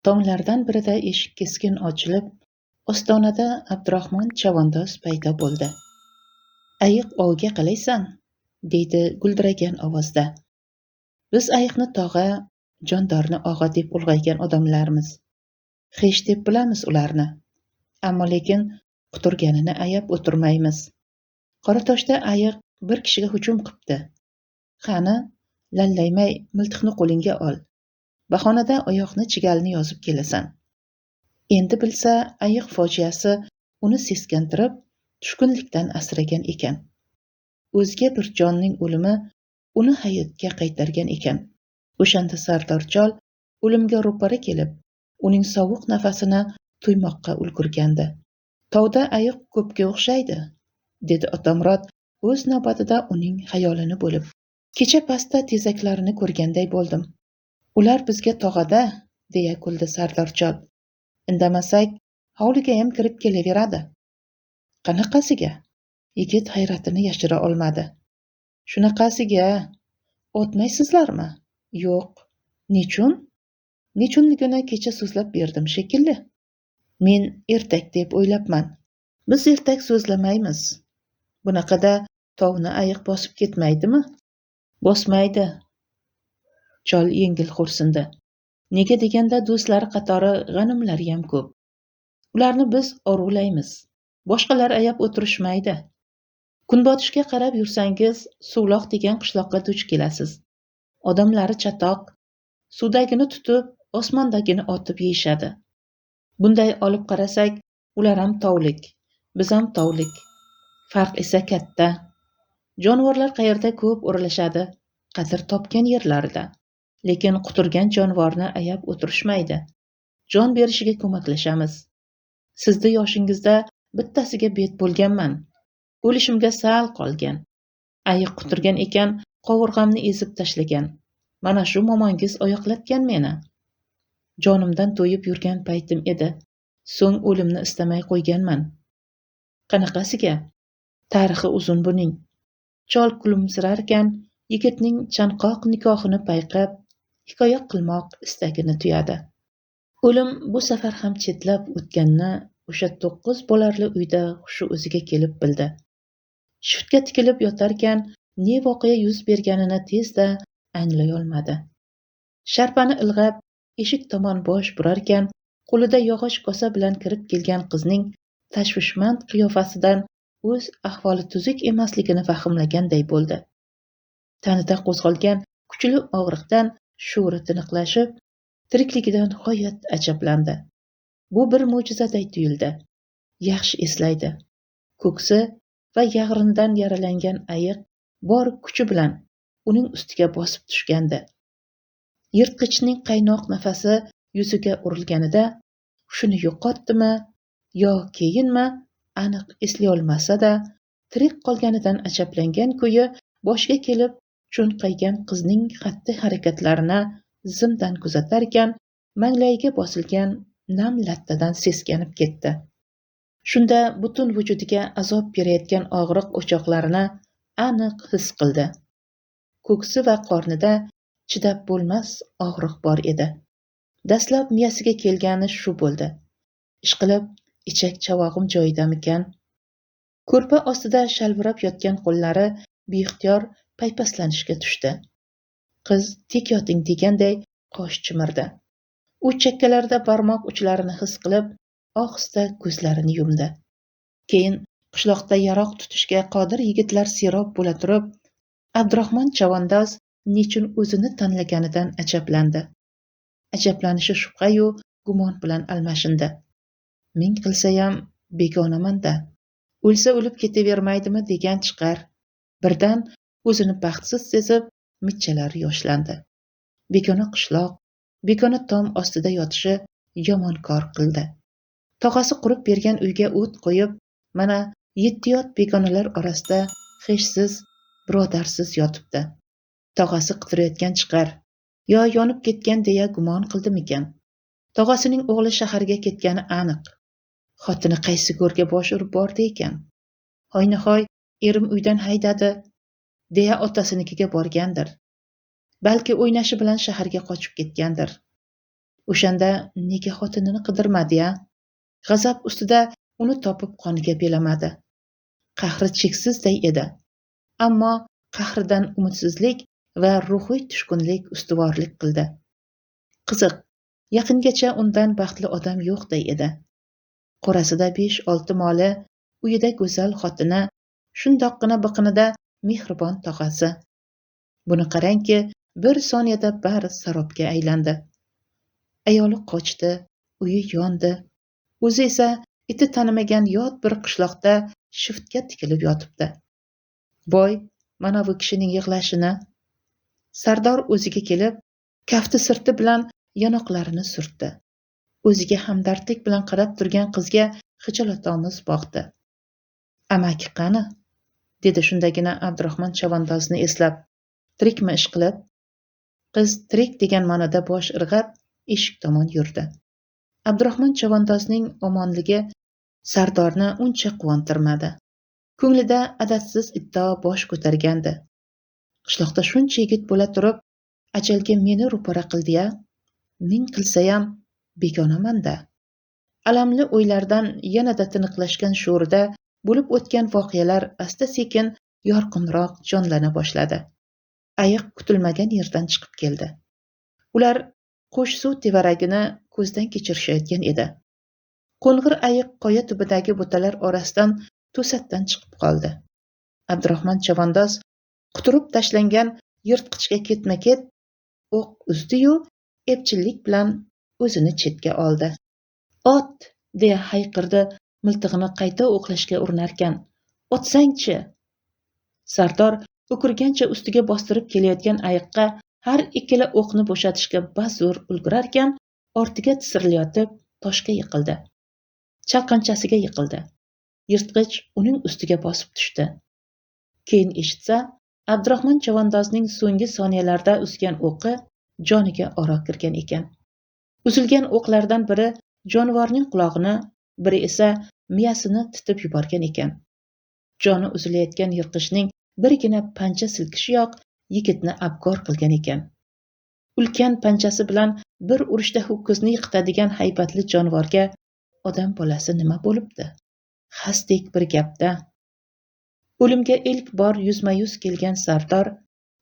Tonglardan birida eshik keskin ochilib, ostonada Abdurahmon chavandoz paydo bo'ldi. "Ayiq ovga qalaysan?" deydi guldiragan ovozda. Biz ayiqni tog'a, jondorni og'a deb ulg'aygan odamlarmiz. Hech deb bilamiz ularni. Ammo lekin quturganini ayab o'tirmaymiz. Qoratoshda ayiq bir kishiga hujum qilibdi. Qani, lallaymay miltiqni qo'lingga ol. Bahonada oyoqni chigalni yozib kelasan. Endi bilsa, ayiq fojiasi uni seskantirib, tushkunlikdan asragan ekan. O'zga bir jonning o'limi uni hayotga qaytargan ekan. O'shanda Sardor chol o'limga ro'para kelib, uning sovuq nafasini tuymoqqa ulgurgandi. "Tovda ayiq ko'pga o'xshaydi", dedi Otamurod o'z navbatida uning xayolini bo'lib. "Kecha pastda tezaklarini ko'rganday bo'ldim. Ular bizga tog'ada", deya kuldi Sardor chol. "Indamasak, hovligayam kirib kelaveradi." "Qanaqasiga?" Yigit hayratini yashira olmadi. "Shunaqasiga. Otmaysizlarmi?" "Yo'q." "Nechun?" "Nechunligini kecha so'zlab berdim shekilli." "Men ertak deb o'ylabman." "Biz ertak so'zlamaymiz. Bunaqada tovni ayiq bosib ketmaydimi?" "Bosmaydi." Chol yengil xo'rsindi. "Nega deganda do'stlari qatori g'animlariyam ko'p. Ularni biz orulaymiz. Boshqalar ayab o'tirishmaydi. Kunbotishga qarab yursangiz, Suvloq degan qishloqqa duch kelasiz. Odamlari chatoq, suvdagini tutib, osmondagini otib yeyishadi. Bunday olib qarasak, ular ham tovlik, biz ham tovlik. Farq esa katta. Jonivorlar qayerda ko'p o'ralashadi, qadr topgan yerlarida. Lekin quturgan jonivorni ayab o'tirishmaydi. Jon berishiga ko'maklashamiz. Sizni yoshingizda bittasiga bet bo'lganman. O'lishimga sal qolgan. Ayiq quturgan ekan, qovurg'amni ezib tashlagan. Mana shu momongiz oyoqlatgan meni. Jonimdan to'yib yurgan paytim edi. So'ng o'limni istamay qo'yganman." "Qanaqasiga?" "Tarixi uzun buning." Chol kulimsirarkan, yigitning chanqoq nikohini payqab, hikoya qilmoq istagini tuyadi. O'lim bu safar ham chetlab o'tganini o'sha 9 bolarli uyda hushi o'ziga kelib bildi. Shiftga tikilib yotarkan, ne voqea yuz berganini tezda anglay olmadi. Sharpani ilg'ab, eshik tomon bosh burarkan, qo'lida yog'och kosa bilan kirib kelgan qizning tashvishmand qiyofasidan o'z ahvoli tuzuk emasligini fahmlaganday bo'ldi. Tanida qo'zg'algan kuchli og'riqdan sho'ri tiniqlashib, tirikligidan g'oyat ajablandi. Bu bir mo'jizaday tuyuldi. Yaxshi eslaydi. Ko'ksi va yag'rindan yaralangan ayiq bor kuchi bilan uning ustiga bosib tushgandi. Yirtqichning qaynoq nafasi yuziga urilganida shuni yo'qotdimi yo keyinmi aniq eslay olmasa-da, tirik qolganidan ajablangan ko'yi boshiga kelib cho'nqaygan qizning xatti harakatlarini zimdan kuzatarkan, manglayiga bosilgan nam lattadan seskanib ketdi. Shunda butun vujudiga azob berayotgan og'riq o'choqlarini aniq his qildi. Ko'ksi va qornida chidab bo'lmas og'riq bor edi. Dastlab miyasiga kelgani shu bo'ldi. Ishqilib, ichak chavog'im joyidamikan? Ko'rpa ostida shalvirab yotgan qo'llari beixtiyor paypaslanishga tushdi. Qiz tik yoting deganday qosh chimirdi. U chakkalarida barmoq uchlarini his qilib, ohista ko'zlarini yumdi. Keyin qishloqda yaroq tutishga qodir yigitlar serob bo'la turib, Abdurahmon chavandoz nechun o'zini tanlaganidan ajablandi. Ajablanishi shubha-yu gumon bilan almashindi. Ming qilsayam begonaman-da. O'lsa o'lib ketavermaydimi degan chiqar. Birdan o'zini baxtsiz sezib, mijjalari yoshlandi. Begona qishloq, begona tom ostida yotishi yomon kor qildi. Tog'asi qurib bergan uyga o't qo'yib, mana 7 yot begonalar orasida hechsiz, birodarsiz yotibdi. Tog'asi qidirayotgan chiqar. Yo yonib ketgan deya gumon qildimikan? Tog'asining o'g'li shaharga ketgani aniq. Xotini qaysi go'rga bosh urib bordi ekan? Hoynahoy erim uydan haydadi deya otasinikiga borgandir. Balki o'ynashi bilan shaharga qochib ketgandir. O'shanda nega xotinini qidirmadi-ya? G'azab ustida uni topib qoniga belamadi. Qahri cheksizday edi. Ammo qahridan umidsizlik va ruhiy tushkunlik ustuvorlik qildi. Qiziq, yaqingacha undan baxtli odam yo'qday edi. Qo'rasida 5-6 moli, uyida go'zal xotini, shundoqqina biqinida mehribon tog'asi. Buni qarangki, bir soniyada bari sarobga aylandi. Ayoli qochdi, uyi yondi. O'zi esa iti tanimagan yot bir qishloqda shiftga tikilib yotibdi. Voy, mana bu kishining yig'lashini. Sardor o'ziga kelib, kafti sirti bilan yonoqlarini surtdi. O'ziga hamdardlik bilan qarab turgan qizga xijolatomuz boqdi. Amaki qani? Dedi shundagina Abdurahmon chavandozni eslab. Tirikmi ishqilib? Qiz tirik degan ma'noda bosh irg'ab eshik tomon yurdi. Abdurahmon chavandozning omonligi Sardorni uncha quvontirmadi. Ko'nglida adadsiz iddao bosh ko'targandi. Qishloqda shuncha yigit bo'la turib, ajalga meni ro'para qildi-ya. Ming qilsayam begonaman-da. Alamli o'ylardan yanada tiniqlashgan sho'rida bo'lib o'tgan voqealar asta-sekin yorqinroq jonlana boshladi. Ayiq kutilmagan yerdan chiqib keldi. Ular Qo'shsuv tevaragini ko'zdan kechirishayotgan edi. Qo'ng'ir ayiq qoya tubidagi butalar orasidan to'satdan chiqib qoldi. Abdurahmon chavandoz quturib tashlangan yirtqichga ketma-ket o'q uzdi-yu, epchillik bilan o'zini chetga oldi. "Ot!" deya hayqirdi, miltig'ini qayta o'qlashga urinarkan. "Otsang-chi!" Sardor o'kirgancha ustiga bostirib kelayotgan ayiqqa har ikkala o'qni bo'shatishga bas-zo'r ulgurarkan, ortiga tisirilayotib toshga yiqildi. Chalqanchasiga yiqildi. Yirtqich uning ustiga bosib tushdi. Keyin eshitsa, Abdurahmon chavandozning so'nggi soniyalarda uzgan o'qi joniga oro kirgan ekan. Uzilgan o'qlardan biri jonivorning qulog'ini, biri esa miyasini titib yuborgan ekan. Joni uzilayotgan yirtqichning birgina pancha silkishiyoq yigitni abgor qilgan ekan. Ulkan panchasi bilan bir urishda ho'kizni yiqitadigan haybatli jonivorga odam bolasi nima bo'libdi? Xasdek bir gapda. O'limga ilk bor yuzma-yuz kelgan Sardor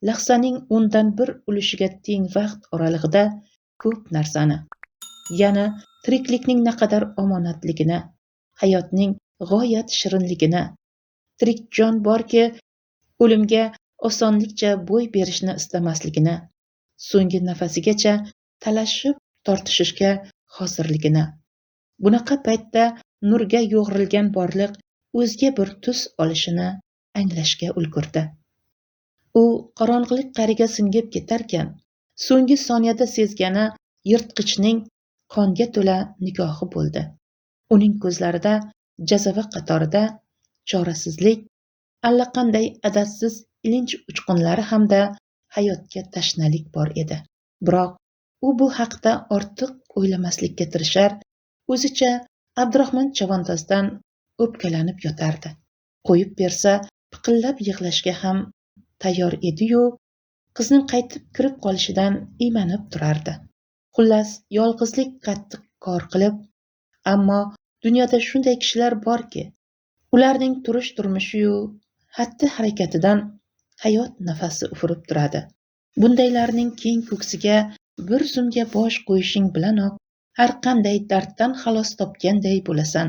lahzaning undan bir ulushiga teng vaqt oralig'ida ko'p narsani, yana tiriklikning naqadar omonatligini, hayotning g'oyat shirinligini, tirik jon borki, o'limga osonlikcha bo'y berishni istamasligini, so'nggi nafasigacha talashib tortishishga hozirligini. Bunaqa paytda nurga yo'g'rilgan borliq o'zga bir tus olishini anglashga ulgurdi. U qorong'ilik qariga singib ketarkan, so'nggi soniyada sezgani yirtqichning qonga to'la nigohi bo'ldi. Uning ko'zlarida jazava qatorida chorasizlik, allaqanday adadsiz ilinj uchqunlari hamda hayotga tashnalik bor edi. Biroq u bu haqda ortiq o'ylamaslikka tirishar, o'zicha Abdurahmon chavandozdan o'pkalanib yotardi. Qo'yib bersa, piqillab yig'lashga ham tayyor edi-yu, qizning qaytib kirib qolishidan iymanib turardi. Xullas, yolg'izlik qattiq kor qilib, ammo dunyoda shunday kishilar borki, ularning turmushi-yu, xatti-harakatidan hayot nafasi ufurib turadi. Bundaylarning keng ko'ksiga bir zumga bosh qo'yishing bilanoq har qanday darddan xalos topganday bo'lasan.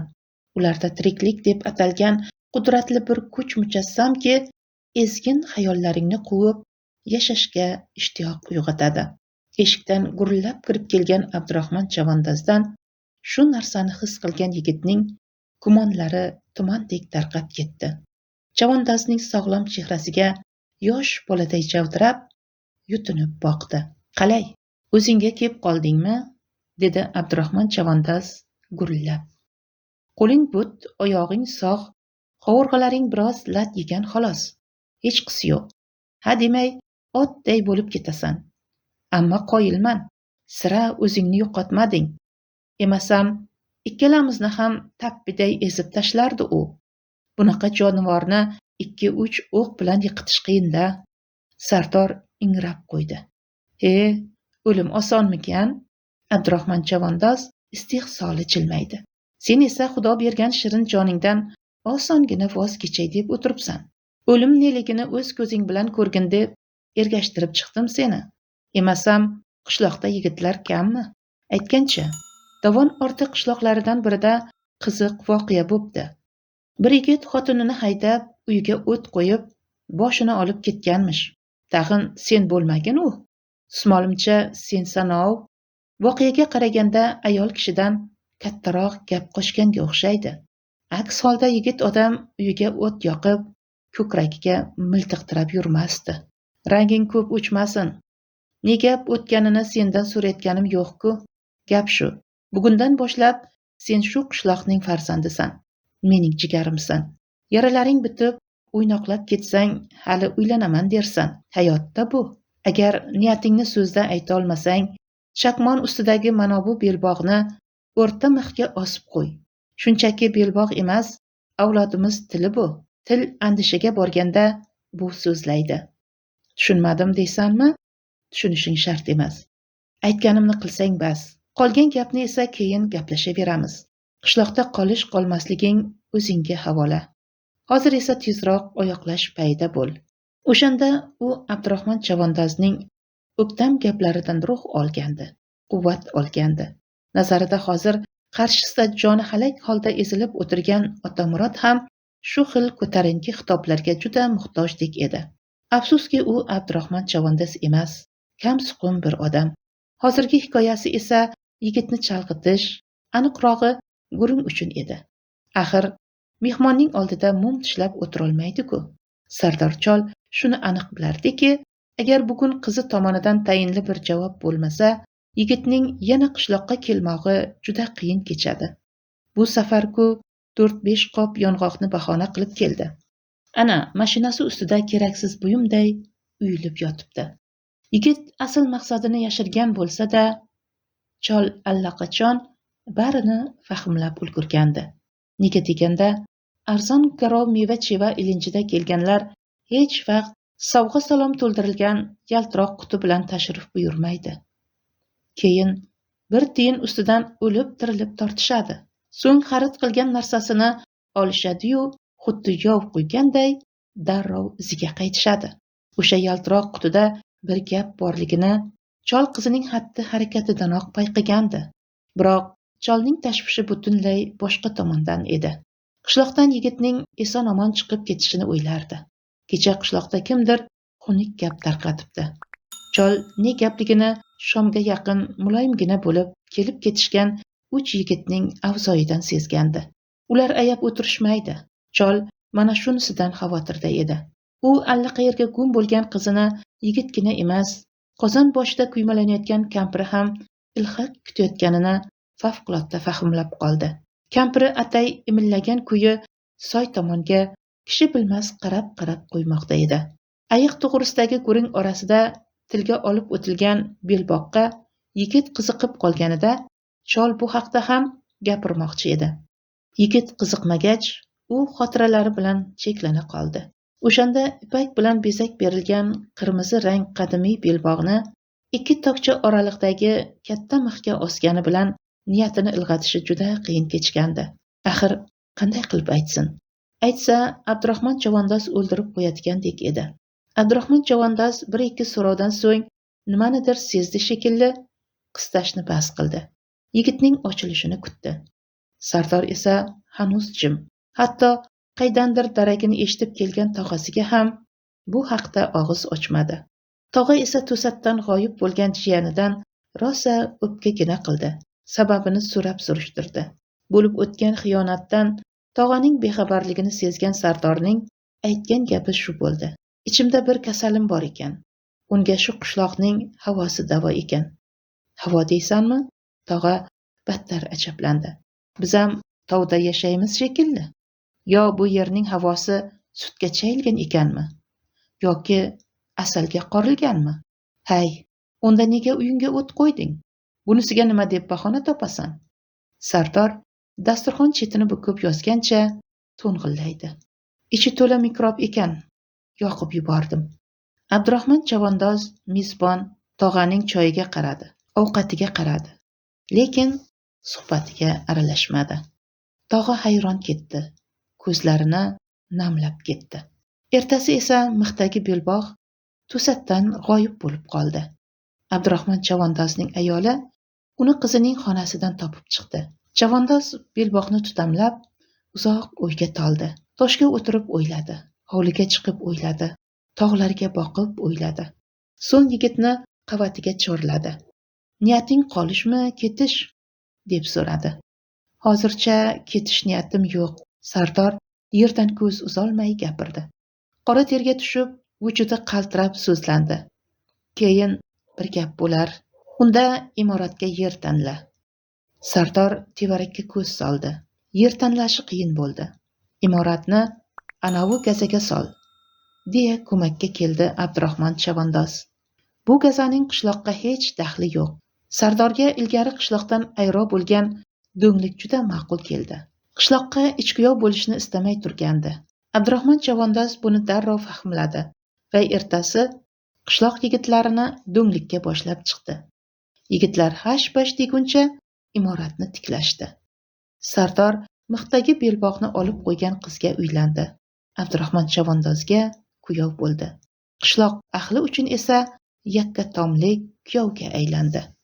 Ularda tiriklik deb atalgan qudratli bir kuch mujassamki, ezgin xayollaringni quvib, yashashga ishtiyoq uyg'otadi. Eshikdan gurillab kirib kelgan Abdurahmon chavandozdan shu narsani his qilgan yigitning gumonlari tumandek tarqab ketdi. Chavandozning sog'lom chehrasiga yosh boladay javdirab, yutinib boqdi. "Qalay, o'zingga kelib qoldingmi?" dedi Abdurahmon chavandoz gurillab. "Qo'ling but, oyog'ing sog', qovurg'alaring biroz lat yegan xolos. Hech qisi yo'q. Ha demay, otday bo'lib ketasan. Ammo qoyilman, sira o'zingni yo'qotmading. Emasam, ikkalamizni ham tappiday ezib tashlardi u. Bunaqa jonivorni 2-3 o'q bilan yiqitish qiyin-da." Sardor ingrab qo'ydi. "O'lim osonmikan? Abdurahmon chavandoz istehzoli jilmaydi. Sen esa Xudo bergan shirin joningdan osongina voz kechay deb o'tiribsan. O'lim neligini o'z ko'zing bilan ko'rgin deb ergashtirib chiqdim seni. Emasam qishloqda yigitlar kammi? Aytgancha, Dovon orti qishloqlaridan birida qiziq voqea bo'pti. Bir yigit xotinini haydab uyiga o't qo'yib, boshini olib ketganmish. Tag'in sen bo'lmagin u. Tusmolimcha sen sanov. Voqeaga qaraganda ayol kishidan kattaroq gap qo'shganga o'xshaydi. Aks holda yigit odam uyiga o't yoqib, ko'kragiga miltiq tirab yurmasdi. Ranging ko'p o'chmasin. Ne gap o'tganini sendan so'rayotganim yo'q-ku. Gap shu. Bugundan boshlab sen shu qishloqning farzandisan. Mening jigarimsan. Yaralaring bitib, o'ynoqlab ketsang, hali uylanaman dersan. Hayotda bu. Agar niyatingni so'zda ayta olmasang, chakmon ustidagi mana bu belbog'ni o'rta mixga osib qo'y. Shunchaki belbog' emas, avlodimiz tili bu. Til andishaga borganda bu so'zlaydi. Tushunmadim deysanmi? Tushunishing shart emas. Aytganimni qilsang bas. Qolgan gapni esa keyin gaplashaveramiz. Qishloqda qolish qolmasliging o'zingga havola. Hozir esa tezroq oyoqlash payida bo'l. O'shanda u Abdurahmon chavandozning o'ktam gaplaridan ruh olgandi, quvvat olgandi. Nazarida hozir qarshisida joni halak holda ezilib o'tirgan Otamurod ham shu xil ko'tarinki xitoblarga juda muhtojdek edi. Afsuski u Abdurahmon chavandoz emas, kamsuqum bir odam. Hozirgi hikoyasi esa yigitni chalg'itish, aniqrog'i gurung uchun edi. Axir mehmonning oldida mum tishlab o'tirolmaydi-ku. Sardor chol shuni aniq bilardiki, agar bugun qizi tomonidan tayinli bir javob bo'lmasa, yigitning yana qishloqqa kelmog'i juda qiyin kechadi. Bu safar-ku 4-5 qop yong'oqni bahona qilib keldi. Ana, mashinasi ustida keraksiz buyumday uyilib yotibdi. Yigit asl maqsadini yashirgan bo'lsa-da, chol allaqachon barini fahmlab ulgurgandi. Nega deganda, arzon garov meva-cheva ilinjida kelganlar hech vaqt sovg'a salom to'ldirilgan yaltiroq quti bilan tashrif buyurmaydi. Keyin bir tiyin ustidan o'lib tirilib tortishadi. So'ng xarid qilgan narsasini olishadi-yu, xuddi yov qo'yganday darrov iziga qaytishadi. O'sha yaltiroq qutida bir gap borligini chol qizining xatti-harakatidanoq payqagandi. Biroq cholning tashvishi butunlay boshqa tomondan edi. Qishloqdan yigitning eson-omon chiqib ketishini o'ylardi. Kecha qishloqda kimdir xunuk gap tarqatibdi. Chol ne gapligini shomga yaqin muloyimgina bo'lib kelib ketishgan 3 yigitning avzoyidan sezgandi. Ular ayab o'tirishmaydi. Chol mana shunisidan xavotirda edi. U allaqayerga gum bo'lgan qizini yigitgina emas, qozon boshida kuymalanayotgan kampiri ham ilhaq kutayotganini favqulodda fahmlab qoldi. Kampiri atay imillagan kuyi soy tomonga kishi bilmas qarab-qarab qo'ymoqda edi. Ayiq to'g'risidagi guring orasida tilga olib o'tilgan belboqqa yigit qiziqib qolganida, chol bu haqda ham gapirmoqchi edi. Yigit qiziqmagach, u xotiralari bilan cheklana qoldi. O'shanda ipak bilan bezak berilgan qirmizi rang qadimiy belbog'ni 2 tokcha oraliqdagi katta mixga osgani bilan niyatini ilg'atishi juda qiyin kechgandi. Axir qanday qilib aytsin? Aytsa, Abdurahmon chavandoz o'ldirib qo'yadigandek edi. Abdurahmon chavandoz 1-2 so'rovdan so'ng nimanidir sezdi shekilli, qistashni bas qildi. Yigitning ochilishini kutdi. Sardor esa hanuz jim. Hatto qaydandir daragini eshitib kelgan tog'asiga ham bu haqda og'iz ochmadi. Tog'a esa to'satdan g'oyib bo'lgan jiyanidan rosa o'pkagina qildi. Sababini so'rab surishtirdi. Bo'lib o'tgan xiyonatdan tog'aning bexabarligini sezgan Sardorning aytgan gapi shu bo'ldi. Ichimda bir kasalim bor ekan. Unga shu qishloqning havosi davo ekan. Havo deysanmi? Tog'a battar ajablandi. Biz ham tovda yashaymiz shekilli. Yo bu yerning havosi sutga chayilgan ekanmi? Yoki asalga qorilganmi? Hay, unda nega uyingga o't qo'yding? Bunisiga nima deb bahona topasan? Sardor dasturxon chetini bukib yozgancha to'ng'illaydi. Ichi to'la mikrob ekan, yoqib yubordim. Abdurahmon chavandoz mezbon tog'aning choyiga qaradi, ovqatiga qaradi. lekin suhbatiga aralashmadi. Tog'a hayron ketdi, ko'zlarini namlab ketdi. Ertasi esa mixdagi belbog' to'satdan g'oyib bo'lib qoldi. Abdurahmon chavandozning ayoli uni qizining xonasidan topib chiqdi. Chavandoz belbog'ni tutamlab uzoq o'yga toldi. Toshga o'tirib o'yladi, hovliga chiqib o'yladi, tog'larga boqib o'yladi. So'ng yigitni qavatiga chorladi. Niyating qolishmi, ketish? deb so'radi. Hozircha ketish niyatim yo'q, Sardor yerdan ko'z uzolmay gapirdi. Qora terga tushib, vujudi qaltirab so'zlandi. Keyin bir gap bo'lar. Unda imoratga yer tanla. Sardor tevarakka ko'z soldi. Yer tanlashi qiyin bo'ldi. Imoratni anavi gazaga sol, deya ko'makka keldi Abdurahmon chavandoz. Bu gazaning qishloqqa hech daxli yo'q. Sardorga ilgari qishloqdan ayro bo'lgan do'nglik juda ma'qul keldi. Qishloqqa ichkuyov bo'lishni istamay turgandi. Abdurahmon chavandoz buni darrov fahmladi va ertasi qishloq yigitlarini do'nglikka boshlab chiqdi. Yigitlar hash-bash deguncha imoratni tiklashdi. Sardor mixdagi belbog'ni olib qo'ygan qizga uylandi. Abdurahmon chavandozga kuyov bo'ldi. Qishloq ahli uchun esa yakka tomlik kuyovga aylandi.